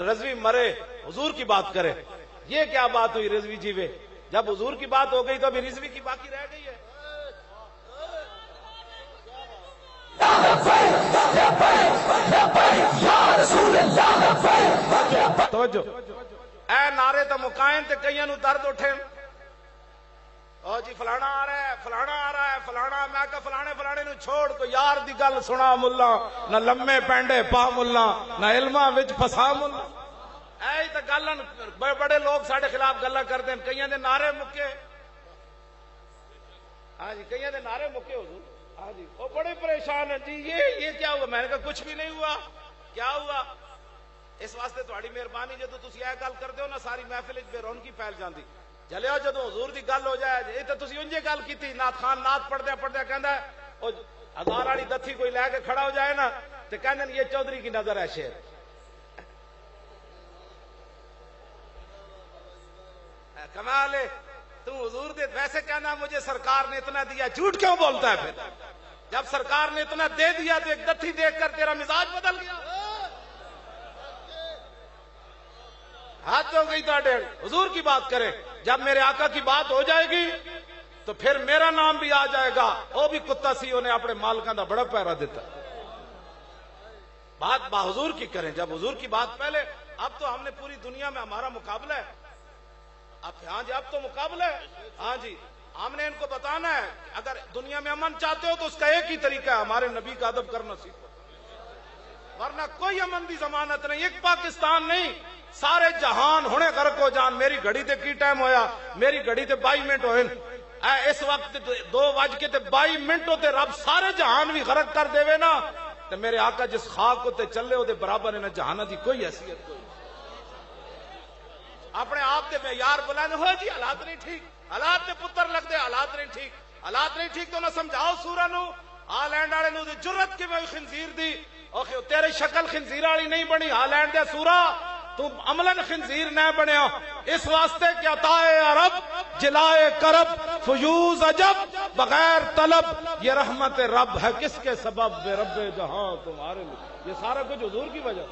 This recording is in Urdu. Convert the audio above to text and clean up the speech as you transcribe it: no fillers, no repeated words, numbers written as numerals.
رضوی مرے حضور کی بات کرے. یہ کیا بات ہوئی رضوی جیوے؟ جب حضور کی بات ہو گئی تو ابھی رضوی کی باقی رہ گئی ہے. توجہ اے نعرے تو مکائن تے کئیاں نو درد اٹھے. او جی فلانا آ رہا ہے، فلانا آ رہا ہے، فلانا. میں کہا فلانے نو چھوڑ کو یار دی گل سنا ملا. نہ لمے پینڈے پا ملا، نہ علماں وچ پھسا ملا. اے تے گلاں بڑے لوگ ساڈے خلاف گلاں کردے ہیں. کئیاں دے نعرے مکے. ہاں جی کئیاں دے نعرے مکے حضور. ہاں جی وہ بڑے پریشان ہیں جی. یہ کیا ہوا؟ میں نے کہا کچھ بھی نہیں ہوا. کیا ہوا؟ اس واسطے تہاڈی مہربانی جدوں تسی یہ گل کردے ہو نا ساری محفل وچ بے رونقی پھیل جاندی. چلے جدوں حضور دی گل ہو جائے یہ تے تسی انجے گل کیتی. نعت خان نعت پڑھدے کہندا ہے او ہزار والی دتھی کوئی لے کے کھڑا ہو جائے نا تے کہندے یہ چودھری کی نظر ہے شیر. کمال ہے. تم حضور دے ویسے کہنا مجھے سرکار نے اتنا دیا، جھوٹ کیوں بولتا ہے پھر؟ جب سرکار نے اتنا دے دیا تو ایک دتھی دیکھ کر تیرا مزاج بدل گیا. ہاتھ ہو گئی تو حضور کی بات کرے. جب میرے آقا کی بات ہو جائے گی تو پھر میرا نام بھی آ جائے گا. وہ بھی کتا سی انہیں اپنے مالکاں دا بڑا پیرا دیتا. بات با حضور کی کریں. جب حضور کی بات پہلے. اب تو ہم نے پوری دنیا میں ہمارا مقابلہ ہے. ہاں جی اب تو مقابلہ ہے. ہاں جی ہم نے ان کو بتانا ہے اگر دنیا میں امن چاہتے ہو تو اس کا ایک ہی طریقہ ہے ہمارے نبی کا ادب کرنا سیکھو. ورنہ کوئی امن دی ضمانت نہیں. ایک پاکستان نہیں سارے جہان ہونے غرق ہو جان. میری گھڑی تے کی ٹائم ہویا؟ میری گھڑی تے 22 منٹ ہوئے. اس وقت 2:22 منٹ ہوتے رب سارے جہان بھی غرق کر دے وے نا تو میرے آقا جس خاک کو تے چلے ہو دے برابر ہے نا جہانہ دی کوئی حیثیت کوئی. اپنے آپ دے معیار بلانے ہو جی حالات نہیں ٹھیک، حالات نے پتر لگ دے، حالات نہیں ٹھیک، حالات نہیں ٹھیک تو نہ سمجھاؤ سورہ نو. ہالینڈ والے نو دی جرت کی میں خنزیر دی اور تیرے شکل خنزیر والی نہیں بنی. ہالینڈ دے سورہ تم عملاً خنزیر نہ بنیا. اس واسطے کیا تائے عرب جلائے کرب فیوز عجب بغیر طلب یہ رحمت رب ہے کس کے سبب بے رب جہاں تمہارے لیے. یہ سارا کچھ حضور کی وجہ.